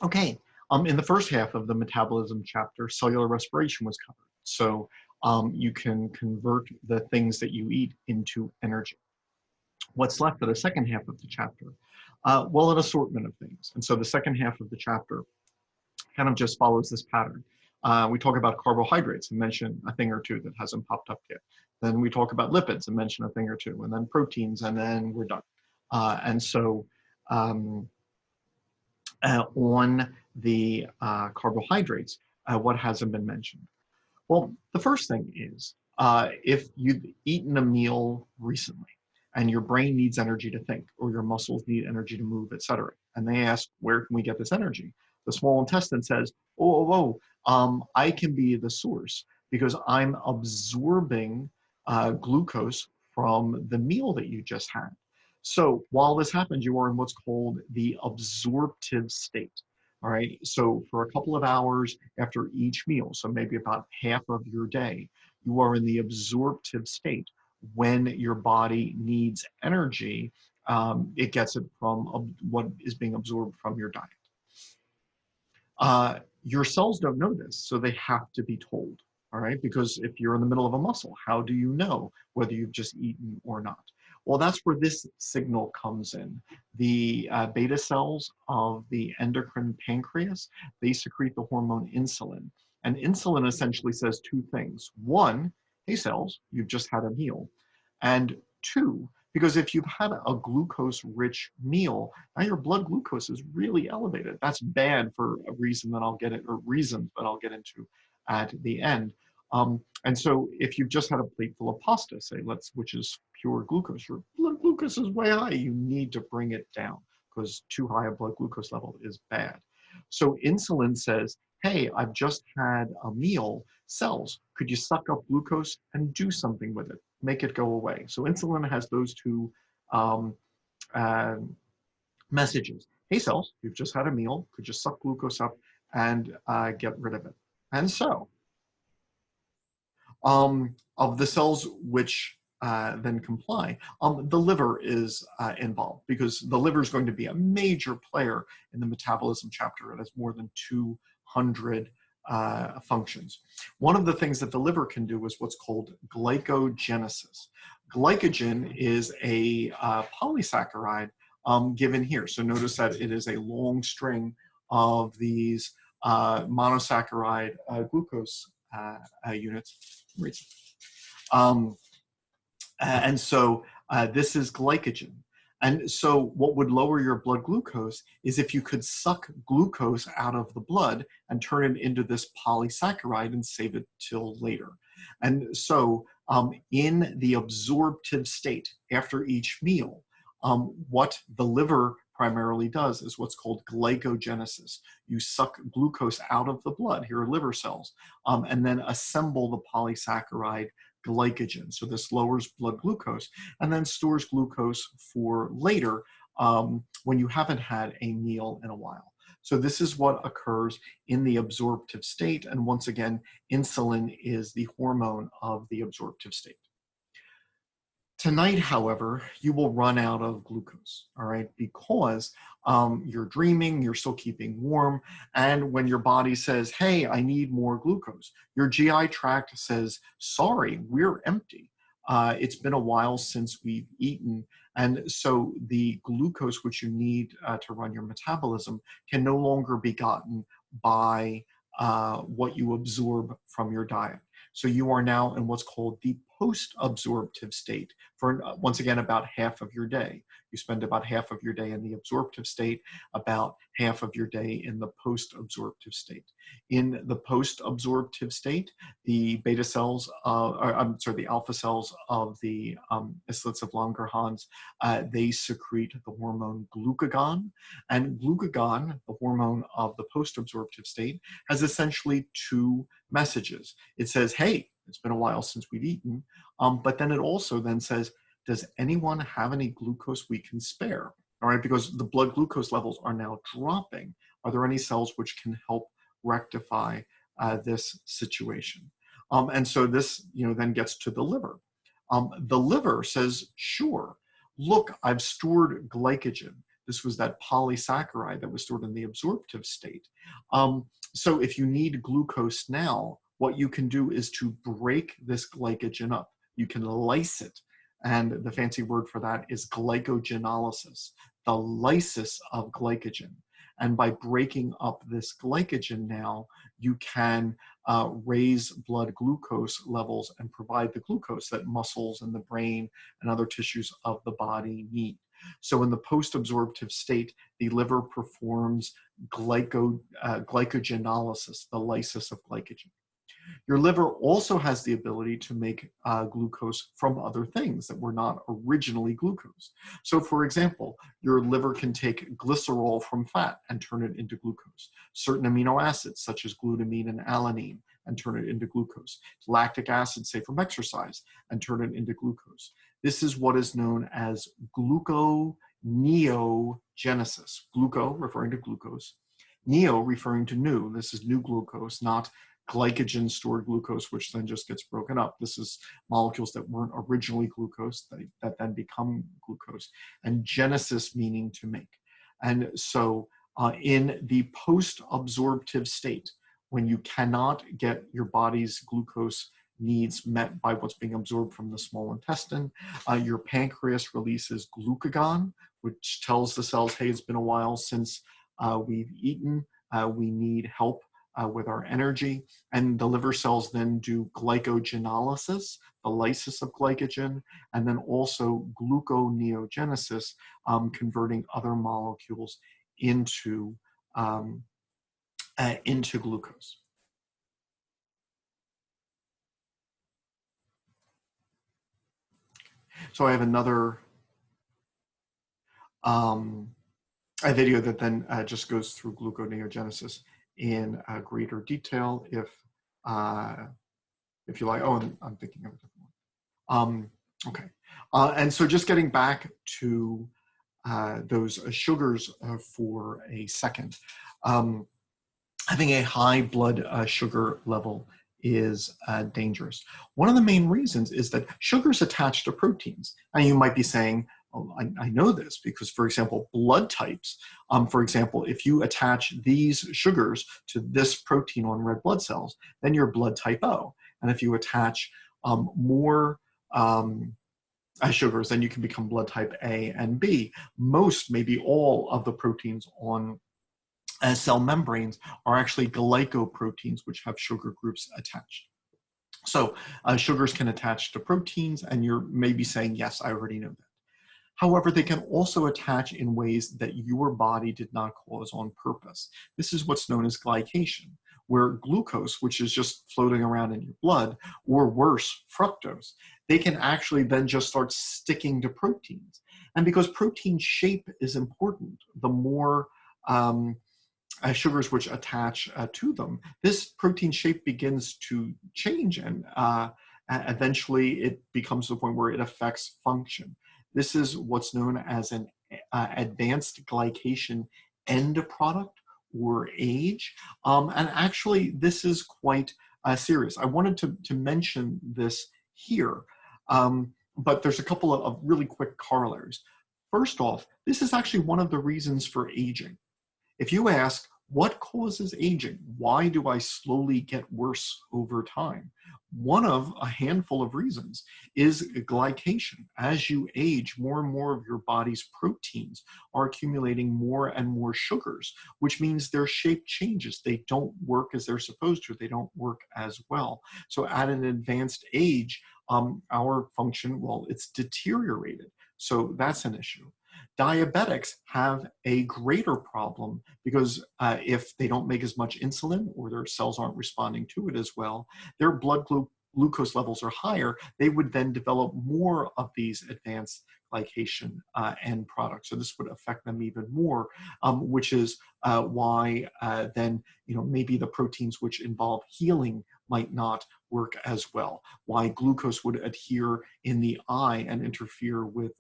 Okay, in the first half of the metabolism chapter, cellular respiration was covered. So you can convert the things that you eat into energy. What's left for the second half of the chapter? Well, an assortment of things. And so the second half of the chapter kind of just follows this pattern. We talk about carbohydrates and mention a thing or two that hasn't popped up yet. Then we talk about lipids and mention a thing or two, and then proteins, and then we're done. And so on the carbohydrates, what hasn't been mentioned? Well, the first thing is if you've eaten a meal recently and your brain needs energy to think, or your muscles need energy to move, etc., and they ask, where can we get this energy? The small intestine says, I can be the source because I'm absorbing glucose from the meal that you just had. So while this happens, you are in what's called the absorptive state. All right, so for a couple of hours after each meal, so maybe about half of your day, you are in the absorptive state. When your body needs energy, it gets it from what is being absorbed from your diet. Your cells don't know this, so they have to be told, all right? Because if you're in the middle of a muscle, how do you know whether you've just eaten or not? Well, that's where this signal comes in. The beta cells of the endocrine pancreas, they secrete the hormone insulin. And insulin essentially says two things. One, hey cells, you've just had a meal. And two, because if you've had a glucose-rich meal, now your blood glucose is really elevated. That's bad for a reason that I'll get it, or reasons that I'll get into at the end. And so if you've just had a plate full of pasta, say, which is pure glucose, your blood glucose is way high. You need to bring it down because too high a blood glucose level is bad. So insulin says, hey, I've just had a meal. Cells, could you suck up glucose and do something with it? Make it go away. So insulin has those two messages. Hey cells, you've just had a meal. Could you suck glucose up and get rid of it? And so of the cells which then comply, the liver is involved because the liver is going to be a major player in the metabolism chapter. It has more than 200 functions. One of the things that the liver can do is what's called glycogenesis. Glycogen is a polysaccharide given here. So notice that it is a long string of these monosaccharide glucose units. And so this is glycogen. And so what would lower your blood glucose is if you could suck glucose out of the blood and turn it into this polysaccharide and save it till later. And so in the absorptive state after each meal, what the liver primarily does is what's called glycogenesis. You suck glucose out of the blood, here are liver cells, and then assemble the polysaccharide glycogen. So this lowers blood glucose and then stores glucose for later when you haven't had a meal in a while. So this is what occurs in the absorptive state. And once again, insulin is the hormone of the absorptive state. Tonight, however, you will run out of glucose, all right, because you're dreaming, you're still keeping warm, and when your body says, hey, I need more glucose, your GI tract says, sorry, we're empty. It's been a while since we've eaten, and so the glucose which you need to run your metabolism can no longer be gotten by what you absorb from your diet. So you are now in what's called the post-absorptive state for, once again, about half of your day. You spend about half of your day in the absorptive state, about half of your day in the post-absorptive state. In the post-absorptive state, the beta cells, the alpha cells of the islets of Langerhans, they secrete the hormone glucagon. And glucagon, the hormone of the post-absorptive state, has essentially two messages. It says, hey, it's been a while since we've eaten, but then it also then says, does anyone have any glucose we can spare? All right, because the blood glucose levels are now dropping. Are there any cells which can help rectify this situation? And so this, then gets to the liver. The liver says, sure, look, I've stored glycogen. This was that polysaccharide that was stored in the absorptive state. So if you need glucose now, what you can do is to break this glycogen up. You can lyse it. And the fancy word for that is glycogenolysis, the lysis of glycogen. And by breaking up this glycogen now, you can raise blood glucose levels and provide the glucose that muscles and the brain and other tissues of the body need. So in the post-absorptive state, the liver performs glycogenolysis, the lysis of glycogen. Your liver also has the ability to make glucose from other things that were not originally glucose. So for example, your liver can take glycerol from fat and turn it into glucose. Certain amino acids such as glutamine and alanine and turn it into glucose. Lactic acid, say from exercise, and turn it into glucose. This is what is known as gluconeogenesis. Gluco referring to glucose, neo referring to new. This is new glucose, not glycogen stored glucose, which then just gets broken up. This is molecules that weren't originally glucose that then become glucose, and genesis meaning to make. And so in the post-absorptive state, when you cannot get your body's glucose needs met by what's being absorbed from the small intestine, your pancreas releases glucagon, which tells the cells, hey, it's been a while since we've eaten, we need help with our energy. And the liver cells then do glycogenolysis, the lysis of glycogen, and then also gluconeogenesis, converting other molecules into glucose. So I have another a video that then just goes through gluconeogenesis in greater detail if you like. Oh, I'm thinking of a different one. Okay. And so just getting back to those sugars for a second. Having a high blood sugar level is dangerous. One of the main reasons is that sugars attach to proteins. And you might be saying, oh, I know this because, for example, blood types, for example, if you attach these sugars to this protein on red blood cells, then you're blood type O. And if you attach more sugars, then you can become blood type A and B. Most, maybe all of the proteins on cell membranes are actually glycoproteins, which have sugar groups attached. So sugars can attach to proteins, and you're maybe saying, yes, I already know that. However, they can also attach in ways that your body did not cause on purpose. This is what's known as glycation, where glucose, which is just floating around in your blood, or worse, fructose, they can actually then just start sticking to proteins. And because protein shape is important, the more sugars which attach to them, this protein shape begins to change, and eventually it becomes to the point where it affects function. This is what's known as an advanced glycation end product, or age. And actually, this is quite serious. I wanted to mention this here, but there's a couple of really quick corollaries. First off, this is actually one of the reasons for aging. If you ask, what causes aging? Why do I slowly get worse over time? One of a handful of reasons is glycation. As you age, more and more of your body's proteins are accumulating more and more sugars, which means their shape changes. They don't work as they're supposed to. They don't work as well. So at an advanced age, our function, well, it's deteriorated. So that's an issue. Diabetics have a greater problem because if they don't make as much insulin, or their cells aren't responding to it as well, their blood glucose levels are higher. They would then develop more of these advanced glycation end products. So this would affect them even more, which is why then maybe the proteins which involve healing might not work as well. Why glucose would adhere in the eye and interfere with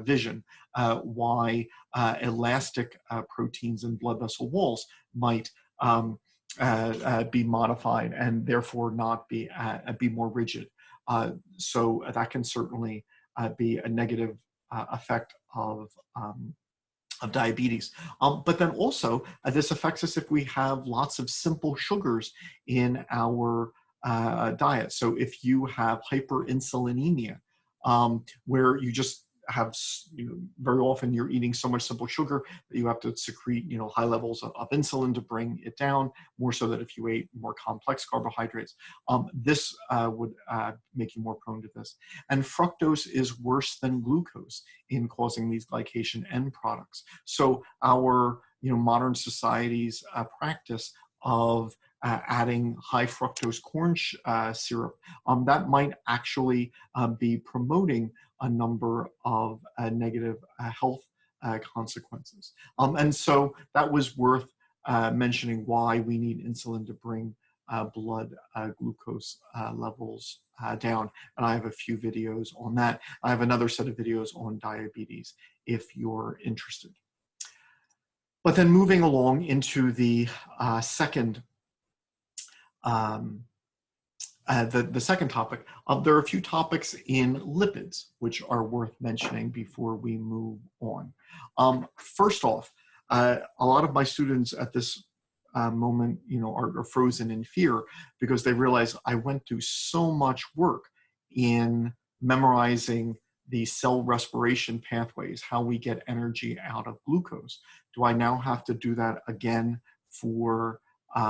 vision. Why elastic proteins in blood vessel walls might be modified and therefore not be more rigid. So that can certainly be a negative effect of of diabetes. But then also, this affects us if we have lots of simple sugars in our diet. So if you have hyperinsulinemia, where you just have, very often you're eating so much simple sugar that you have to secrete, high levels of insulin to bring it down, more so that if you ate more complex carbohydrates, this would make you more prone to this. And fructose is worse than glucose in causing these glycation end products. So our, modern society's practice of adding high fructose corn syrup, that might actually be promoting a number of negative health consequences. And so that was worth mentioning why we need insulin to bring blood glucose levels down. And I have a few videos on that. I have another set of videos on diabetes if you're interested. But then moving along into the second the second topic, there are a few topics in lipids which are worth mentioning before we move on. First off, a lot of my students at this moment, are frozen in fear because they realize I went through so much work in memorizing the cell respiration pathways, how we get energy out of glucose. Do I now have to do that again for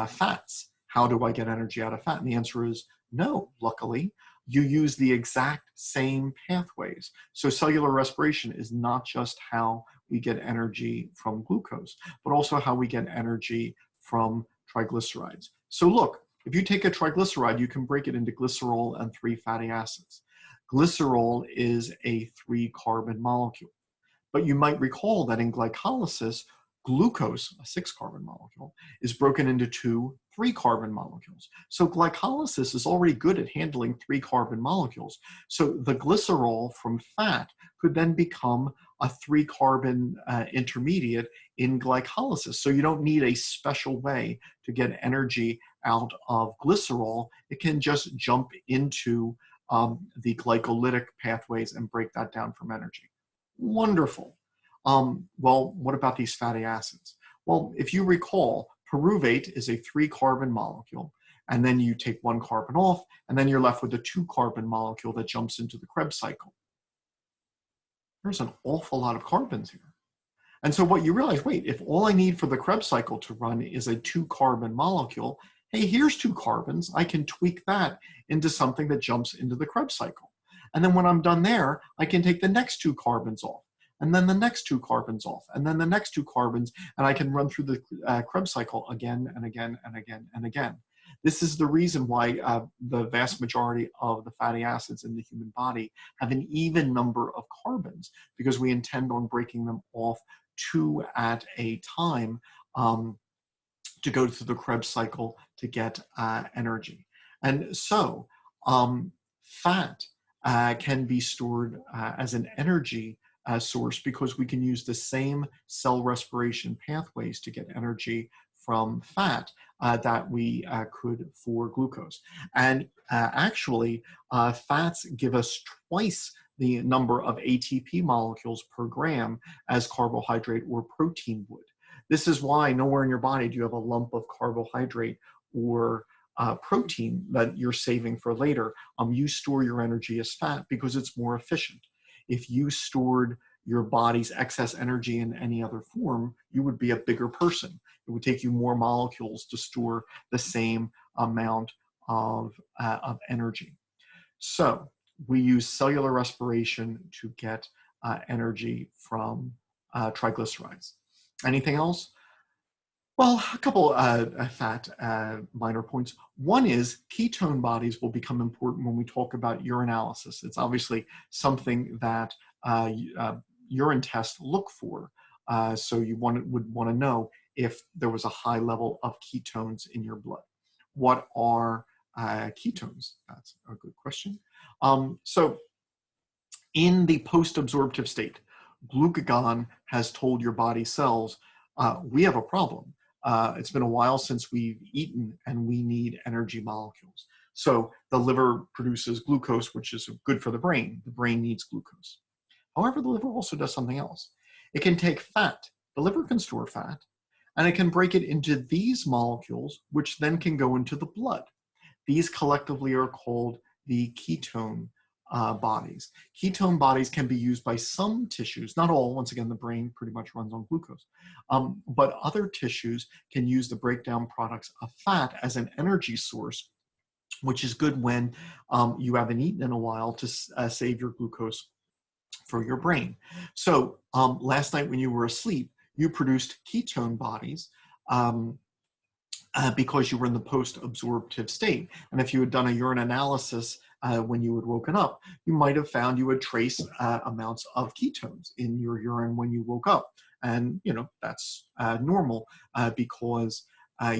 fats? How do I get energy out of fat? And the answer is no, luckily. You use the exact same pathways. So cellular respiration is not just how we get energy from glucose, but also how we get energy from triglycerides. So look, if you take a triglyceride, you can break it into glycerol and 3 fatty acids. Glycerol is a 3-carbon molecule. But you might recall that in glycolysis, glucose, a 6-carbon molecule, is broken into 2 3-carbon molecules. So glycolysis is already good at handling 3-carbon molecules. So the glycerol from fat could then become a 3-carbon intermediate in glycolysis. So you don't need a special way to get energy out of glycerol. It can just jump into the glycolytic pathways and break that down from energy. Wonderful. Well, what about these fatty acids? Well, if you recall, pyruvate is a 3-carbon molecule, and then you take 1 carbon off, and then you're left with a 2-carbon molecule that jumps into the Krebs cycle. There's an awful lot of carbons here. And so what you realize, wait, if all I need for the Krebs cycle to run is a 2-carbon molecule, hey, here's 2 carbons. I can tweak that into something that jumps into the Krebs cycle. And then when I'm done there, I can take the next 2 carbons off, and then the next 2 carbons off, and then the next 2 carbons, and I can run through the Krebs cycle again and again and again and again. This is the reason why the vast majority of the fatty acids in the human body have an even number of carbons, because we intend on breaking them off 2 at a time to go through the Krebs cycle to get energy. And so fat can be stored as an energy source, because we can use the same cell respiration pathways to get energy from fat that we could for glucose. And actually, fats give us twice the number of ATP molecules per gram as carbohydrate or protein would. This is why nowhere in your body do you have a lump of carbohydrate or protein that you're saving for later. You store your energy as fat because it's more efficient. If you stored your body's excess energy in any other form, you would be a bigger person. It would take you more molecules to store the same amount of energy. So we use cellular respiration to get energy from triglycerides. Anything else? Well, a couple fat minor points. One is ketone bodies will become important when we talk about urinalysis. It's obviously something that urine tests look for. So you would want to know if there was a high level of ketones in your blood. What are ketones? That's a good question. So in the post-absorptive state, glucagon has told your body cells, we have a problem. It's been a while since we've eaten and we need energy molecules. So the liver produces glucose, which is good for the brain. The brain needs glucose. However, the liver also does something else. It can take fat The liver can store fat, and it can break it into these molecules, which then can go into the blood. These collectively are called the ketone bodies. Ketone bodies can be used by some tissues, not all. Once again, the brain pretty much runs on glucose. But other tissues can use the breakdown products of fat as an energy source, which is good when you haven't eaten in a while to save your glucose for your brain. So last night when you were asleep, you produced ketone bodies because you were in the post-absorptive state. And if you had done a urine analysis when you had woken up, you might have found you had trace amounts of ketones in your urine when you woke up. And that's normal because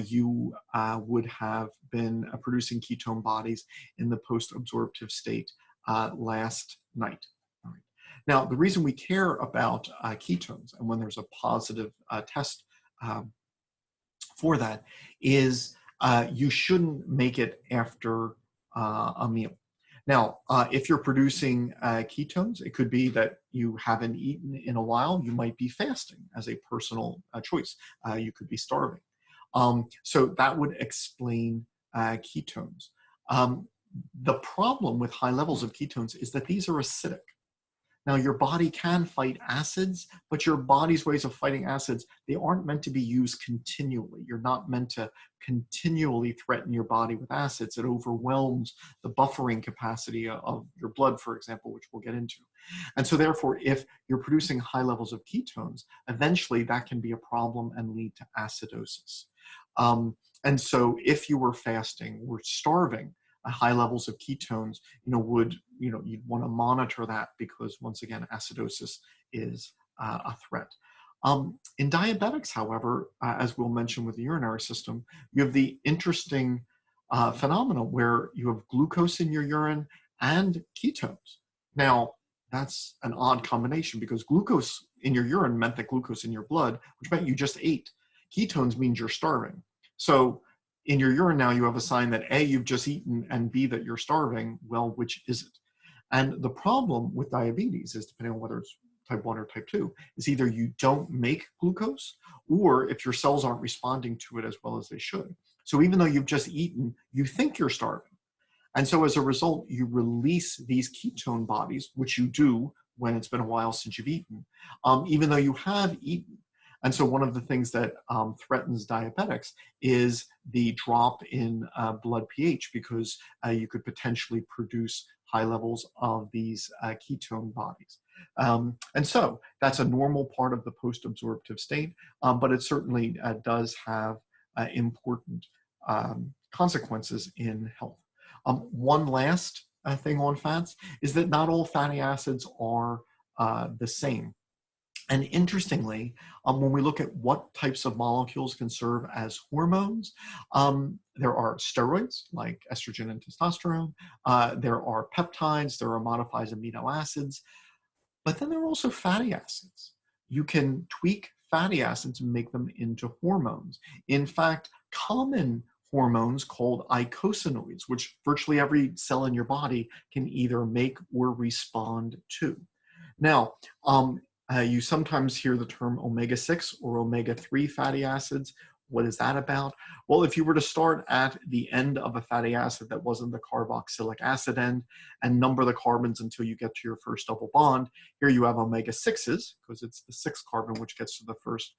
you would have been producing ketone bodies in the post-absorptive state last night. All right. Now, the reason we care about ketones and when there's a positive test for that is you shouldn't make it after a meal. Now, if you're producing ketones, it could be that you haven't eaten in a while. You might be fasting as a personal choice. You could be starving. So that would explain ketones. The problem with high levels of ketones is that these are acidic. Now, your body can fight acids, but your body's ways of fighting acids, they aren't meant to be used continually. You're not meant to continually threaten your body with acids. It overwhelms the buffering capacity of your blood, for example, which we'll get into. And so therefore, if you're producing high levels of ketones, eventually that can be a problem and lead to acidosis. And so if you were fasting or starving, high levels of ketones, you'd want to monitor that because once again, acidosis is a threat. In diabetics, however, as we'll mention with the urinary system, you have the interesting phenomenon where you have glucose in your urine and ketones. Now, that's an odd combination because glucose in your urine meant that glucose in your blood, which meant you just ate. Ketones means you're starving. So in your urine now, you have a sign that A, you've just eaten, and B, that you're starving. Well, which is it? And the problem with diabetes is, depending on whether it's type 1 or type 2, is either you don't make glucose, or if your cells aren't responding to it as well as they should. So even though you've just eaten, you think you're starving. And so as a result, you release these ketone bodies, which you do when it's been a while since you've eaten, even though you have eaten. And so one of the things that threatens diabetics is the drop in blood pH, because you could potentially produce high levels of these ketone bodies. And so that's a normal part of the post-absorptive state, but it certainly does have important consequences in health. One last thing on fats is that not all fatty acids are the same. And interestingly, when we look at what types of molecules can serve as hormones, there are steroids like estrogen and testosterone, there are peptides, there are modified amino acids, but then there are also fatty acids. You can tweak fatty acids and make them into hormones. In fact, common hormones called eicosanoids, which virtually every cell in your body can either make or respond to. Now, you sometimes hear the term omega-6 or omega-3 fatty acids. What is that about? Well, if you were to start at the end of a fatty acid that wasn't the carboxylic acid end and number the carbons until you get to your first double bond, here you have omega-6s, because it's the sixth carbon which gets to the first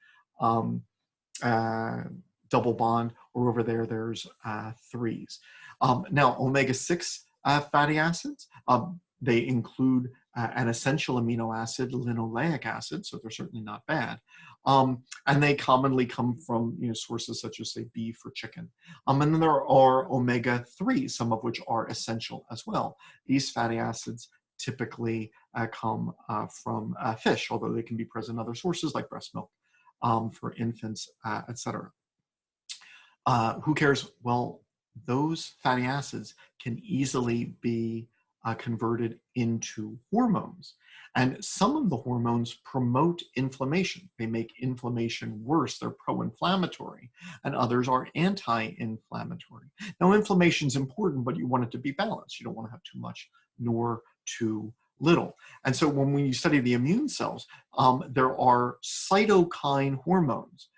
double bond, or over there, there's threes. Now, omega-6 fatty acids, they include an essential amino acid, linoleic acid, so they're certainly not bad. And they commonly come from sources such as, say, beef or chicken. And then there are omega-3s, some of which are essential as well. These fatty acids typically come from fish, although they can be present in other sources like breast milk for infants, etc. Who cares? Well, those fatty acids can easily be converted into hormones. And some of the hormones promote inflammation. They make inflammation worse. They're pro-inflammatory. And others are anti-inflammatory. Now, inflammation is important, but you want it to be balanced. You don't want to have too much nor too little. And so when you study the immune cells, there are cytokine hormones,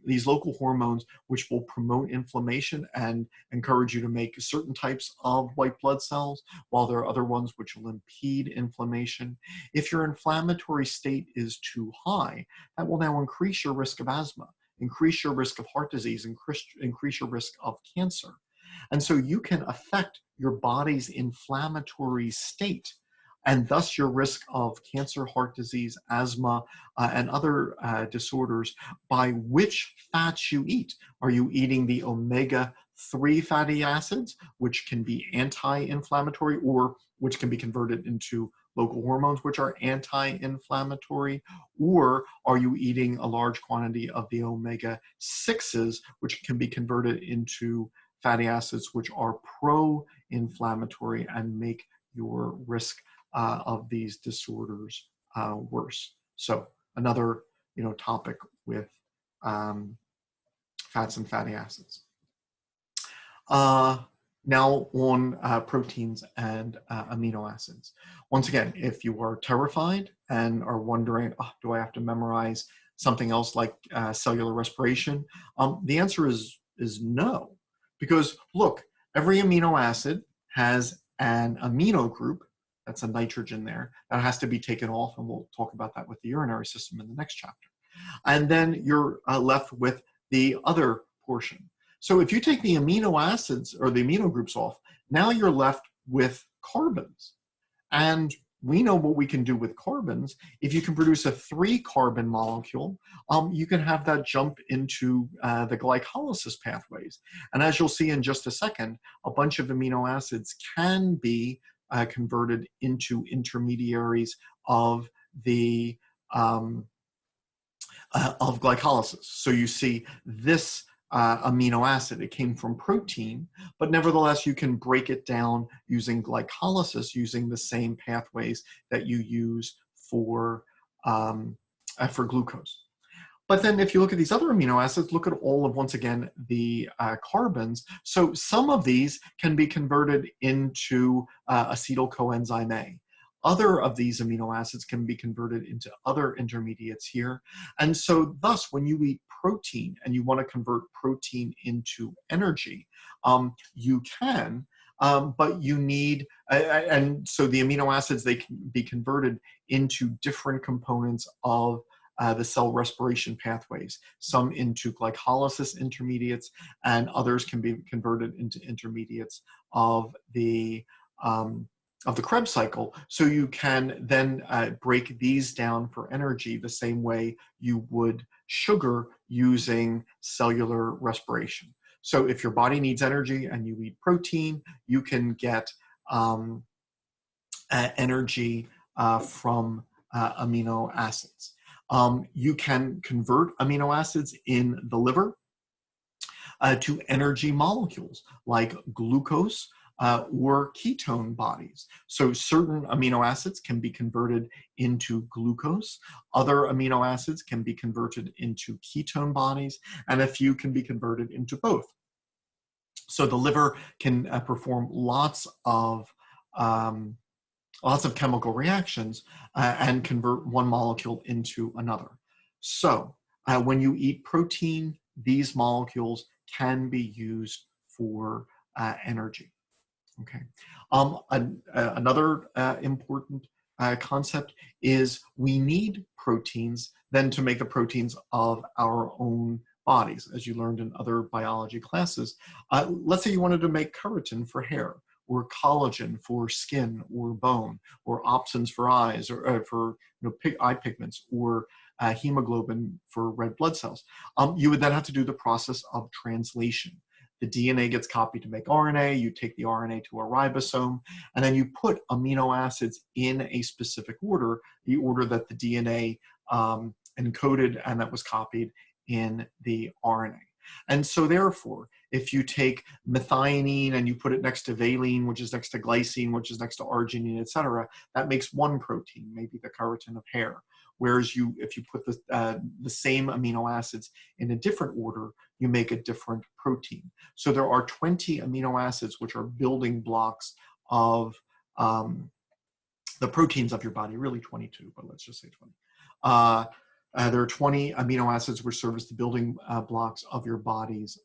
these local hormones which will promote inflammation and encourage you to make certain types of white blood cells, while there are other ones which will impede inflammation. If your inflammatory state is too high, that will now increase your risk of asthma, increase your risk of heart disease, increase your risk of cancer. And so you can affect your body's inflammatory state, and thus your risk of cancer, heart disease, asthma, and other disorders by which fats you eat. Are you eating the omega-3 fatty acids, which can be anti-inflammatory, or which can be converted into local hormones, which are anti-inflammatory? Or are you eating a large quantity of the omega-6s, which can be converted into fatty acids, which are pro-inflammatory and make your risk of these disorders worse? So another topic with fats and fatty acids. Now on proteins and amino acids. Once again, if you are terrified and are wondering, oh, do I have to memorize something else like cellular respiration? The answer is no, because look, every amino acid has an amino group, that's a nitrogen there, that has to be taken off, and we'll talk about that with the urinary system in the next chapter. And then you're left with the other portion. So if you take the amino acids or the amino groups off, now you're left with carbons. And we know what we can do with carbons. If you can produce a 3-carbon molecule, you can have that jump into the glycolysis pathways. And as you'll see in just a second, a bunch of amino acids can be converted into intermediaries of the of glycolysis. So you see this amino acid, it came from protein, but nevertheless you can break it down using glycolysis, using the same pathways that you use for glucose. But then if you look at these other amino acids, look at all of, once again, the carbons. So some of these can be converted into acetyl coenzyme A. Other of these amino acids can be converted into other intermediates here. And so thus, when you eat protein and you want to convert protein into energy, you can, but you need, and so the amino acids, they can be converted into different components of the cell respiration pathways, some into glycolysis intermediates, and others can be converted into intermediates of the Krebs cycle. So you can then break these down for energy the same way you would sugar using cellular respiration. So if your body needs energy and you eat protein, you can get energy from amino acids. You can convert amino acids in the liver to energy molecules like glucose or ketone bodies. So certain amino acids can be converted into glucose, other amino acids can be converted into ketone bodies, and a few can be converted into both. So the liver can perform lots of chemical reactions and convert one molecule into another. So when you eat protein, these molecules can be used for energy. Okay. Another important concept is we need proteins then to make the proteins of our own bodies, as you learned in other biology classes. Let's say you wanted to make keratin for hair, or collagen for skin or bone, or opsins for eyes, or for eye pigments, or hemoglobin for red blood cells. You would then have to do the process of translation. The DNA gets copied to make RNA, you take the RNA to a ribosome, and then you put amino acids in a specific order, the order that the DNA encoded and that was copied in the RNA. And so therefore, if you take methionine and you put it next to valine, which is next to glycine, which is next to arginine, et cetera, that makes one protein, maybe the keratin of hair. Whereas if you put the same amino acids in a different order, you make a different protein. So there are 20 amino acids which are building blocks of the proteins of your body, really 22, but let's just say 20. There are 20 amino acids which serve as the building blocks of your body's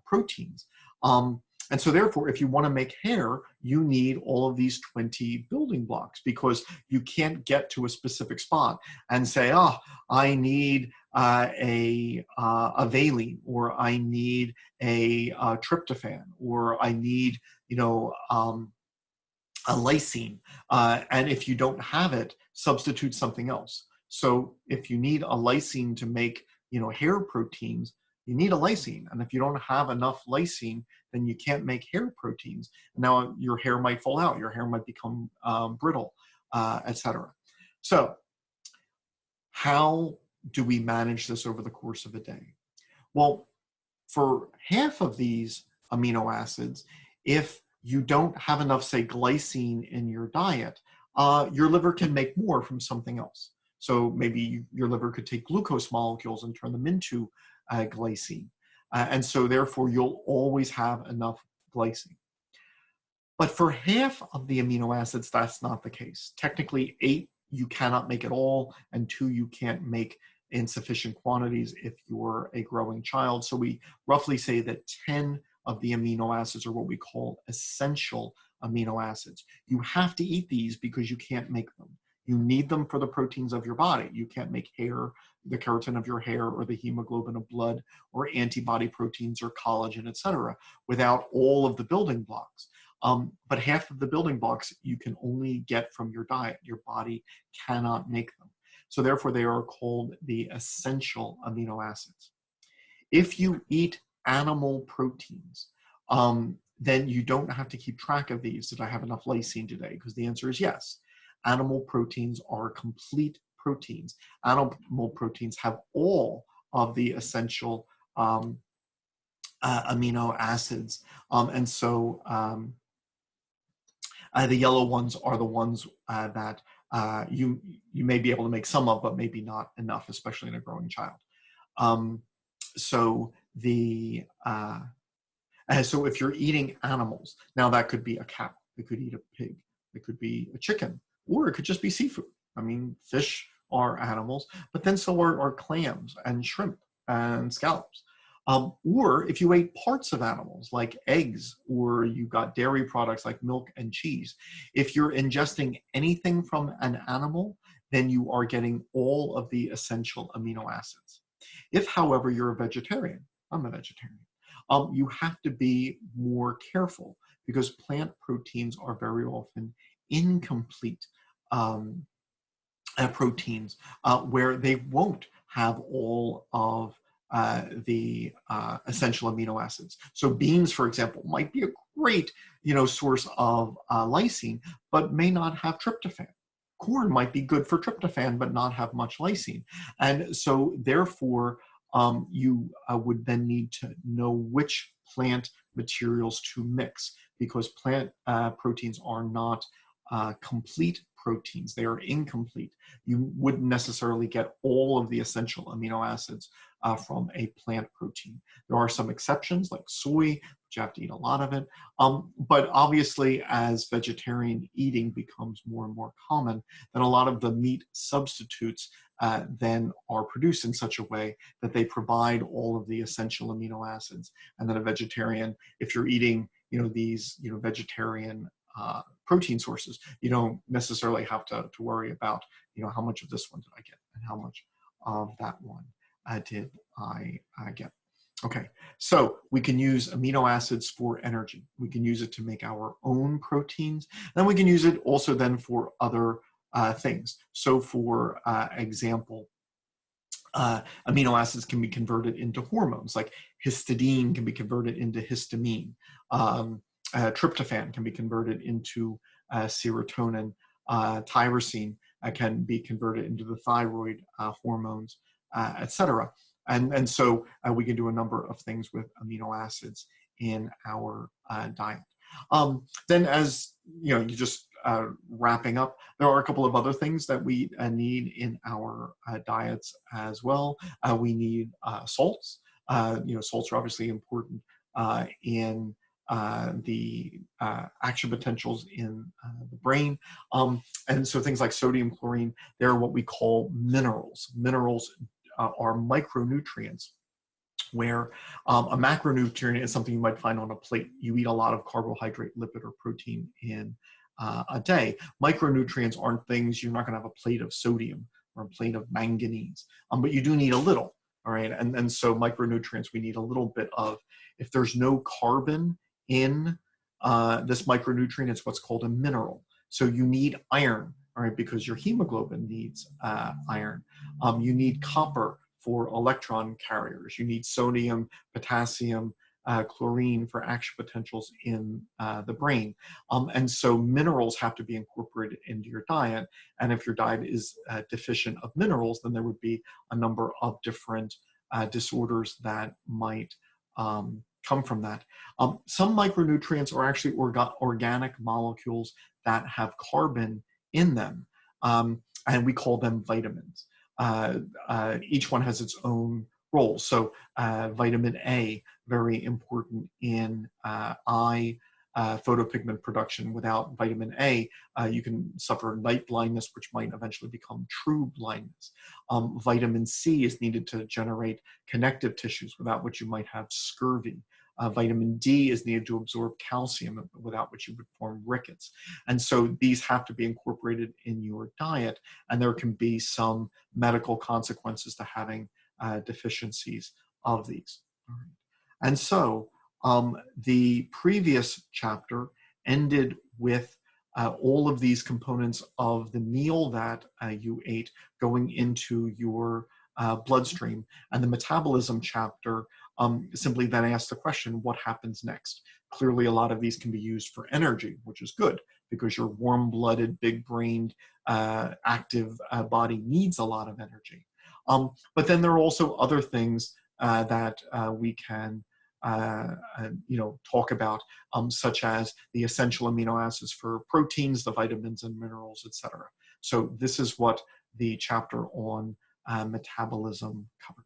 proteins. And so therefore, if you want to make hair, you need all of these 20 building blocks, because you can't get to a specific spot and say, oh, I need a valine, or I need a tryptophan, or I need, a lysine. And if you don't have it, substitute something else. So if you need a lysine to make, hair proteins, you need a lysine. And if you don't have enough lysine, then you can't make hair proteins. Now your hair might fall out, your hair might become brittle, etc. So how do we manage this over the course of a day? Well, for half of these amino acids, if you don't have enough, say, glycine in your diet, your liver can make more from something else. So maybe your liver could take glucose molecules and turn them into glycine. And so therefore, you'll always have enough glycine. But for half of the amino acids, that's not the case. Technically, 8 you cannot make at all, and 2 you can't make in sufficient quantities if you're a growing child. So we roughly say that 10 of the amino acids are what we call essential amino acids. You have to eat these because you can't make them. You need them for the proteins of your body. You can't make hair, the keratin of your hair, or the hemoglobin of blood, or antibody proteins, or collagen, etc., without all of the building blocks. But half of the building blocks you can only get from your diet. Your body cannot make them. So therefore, they are called the essential amino acids. If you eat animal proteins, then you don't have to keep track of these. Did I have enough lysine today? Because the answer is yes. Animal proteins are complete proteins. Animal proteins have all of the essential amino acids. And so the yellow ones are the ones that you may be able to make some of, but maybe not enough, especially in a growing child. So if you're eating animals, now that could be a cow, it could eat a pig, it could be a chicken, or it could just be seafood. I mean, fish are animals, but then so are clams and shrimp and scallops. Or if you ate parts of animals like eggs, or you got dairy products like milk and cheese, if you're ingesting anything from an animal, then you are getting all of the essential amino acids. If, however, you're a vegetarian, I'm a vegetarian, you have to be more careful, because plant proteins are very often incomplete proteins where they won't have all of the essential amino acids. So beans, for example, might be a great source of lysine, but may not have tryptophan. Corn might be good for tryptophan, but not have much lysine. And so therefore, you would then need to know which plant materials to mix, because plant proteins are not complete proteins. They are incomplete. You wouldn't necessarily get all of the essential amino acids from a plant protein. There are some exceptions like soy, but you have to eat a lot of it. But obviously, as vegetarian eating becomes more and more common, then a lot of the meat substitutes then are produced in such a way that they provide all of the essential amino acids. And then a vegetarian, if you're eating these vegetarian protein sources, you don't necessarily have to worry about how much of this one did I get and how much of that one did I get. Okay, so we can use amino acids for energy. We can use it to make our own proteins. Then we can use it also then for other things. So for example, amino acids can be converted into hormones, like histidine can be converted into histamine. Tryptophan can be converted into serotonin. Tyrosine can be converted into the thyroid hormones, etc. And so we can do a number of things with amino acids in our diet. Then, as you just wrapping up, there are a couple of other things that we need in our diets as well. We need salts. Salts are obviously important in action potentials in the brain. And so things like sodium, chlorine, they're what we call minerals. Minerals are micronutrients, where a macronutrient is something you might find on a plate. You eat a lot of carbohydrate, lipid, or protein in a day. Micronutrients aren't things, you're not going to have a plate of sodium or a plate of manganese, but you do need a little, all right? And so micronutrients, we need a little bit of. If there's no carbon in this micronutrient, it's what's called a mineral. So you need iron, all right, because your hemoglobin needs iron. You need copper for electron carriers. You need sodium, potassium, chlorine for action potentials in the brain. And so minerals have to be incorporated into your diet. And if your diet is deficient of minerals, then there would be a number of different disorders that might come from that. Some micronutrients are actually organic molecules that have carbon in them, and we call them vitamins. Each one has its own role. So vitamin A, very important in eye photopigment production. Without vitamin A, you can suffer night blindness, which might eventually become true blindness. Vitamin C is needed to generate connective tissues, without which you might have scurvy. Vitamin D is needed to absorb calcium, without which you would form rickets. And so these have to be incorporated in your diet, and there can be some medical consequences to having deficiencies of these. All right. And so the previous chapter ended with all of these components of the meal that you ate going into your bloodstream. And the metabolism chapter simply then asks the question, what happens next? Clearly, a lot of these can be used for energy, which is good, because your warm-blooded, big-brained, active body needs a lot of energy. But then there are also other things that we can talk about, such as the essential amino acids for proteins, the vitamins and minerals, etc. So this is what the chapter on metabolism covers.